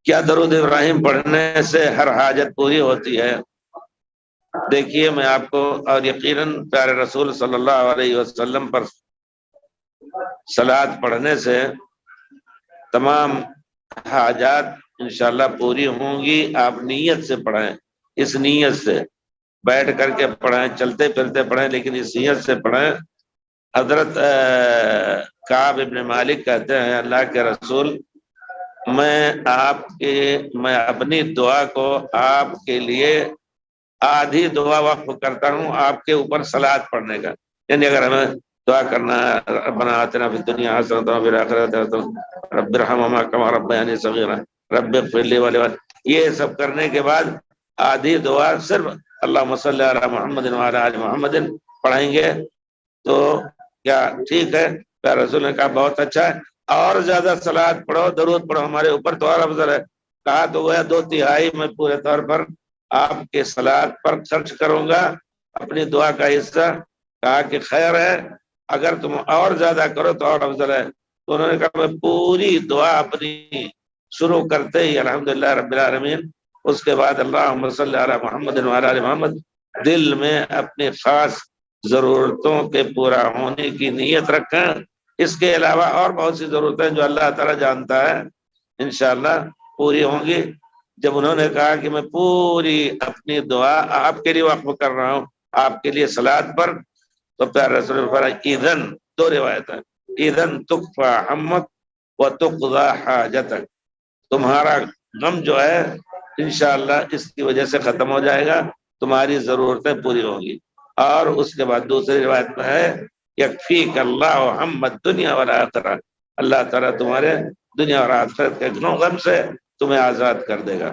کیا درود ابراہیم پڑھنے سے ہر حاجت پوری ہوتی ہے؟ دیکھیے میں آپ کو، اور یقیناً پیارے رسول صلی اللہ علیہ وسلم پر صلوات پڑھنے سے تمام حاجات انشاءاللہ پوری ہوں گی۔ آپ نیت سے پڑھیں، اس نیت سے بیٹھ کر کے پڑھیں، چلتے پھرتے پڑھیں، لیکن اس نیت سے پڑھیں۔ حضرت کعب ابن مالک کہتے ہیں اللہ کے رسول، میں اپنی دعا کو آپ کے لیے آدھی دعا وقف کرتا ہوں آپ کے اوپر صلوات پڑھنے کا۔ یعنی اگر ہمیں دعا کرنا ہے ربنا آتنا فی الدنیا حسنۃ وفی الآخرۃ حسنۃ رب ارحمہما کما ربیانی صغیرا رب اغفر لی ولوالدی، یہ سب کرنے کے بعد آدھی دعا صرف اللہم صلی علی محمد وعلی آل محمد پڑھیں گے تو کیا ٹھیک ہے؟ پیارے رسول نے کہا بہت اچھا ہے، اور زیادہ صلوات پڑھو، درود پڑھو ہمارے اوپر تو اور افضل ہے۔ کہا تو وہ 2/3 میں پورے طور پر آپ کے صلوات پر خرچ کروں گا اپنی دعا کا حصہ۔ کہا کہ خیر ہے، اگر تم اور زیادہ کرو تو اور افضل ہے۔ تو انہوں نے کہا میں پوری دعا اپنی شروع کرتے ہی الحمدللہ رب العالمین، اس کے بعد اللہم صلی علی محمد وعلی آل محمد، دل میں اپنی خاص ضرورتوں کے پورا ہونے کی نیت رکھیں۔ اس کے علاوہ اور بہت سی ضرورتیں جو اللہ تعالیٰ جانتا ہے انشاءاللہ پوری ہوں گی۔ جب انہوں نے کہا کہ میں پوری اپنی دعا آپ کے لیے وقف کر رہا ہوں، آپ کے لیے صلوات پر، تو پیارے رسول نے فرمایا اذن، 2 روایت ہیں، اذن تکفی ہمک و تقضی حاجتک، تمہارا غم جو ہے انشاءاللہ اس کی وجہ سے ختم ہو جائے گا، تمہاری ضرورتیں پوری ہوں گی۔ اور اس کے بعد دوسری روایت میں ہے یکفیک اللہ ہم الدنیا والآخرہ، اللہ تعالیٰ تمہارے دنیا اور آخرت کے گناہ غم سے تمہیں آزاد کر دے گا۔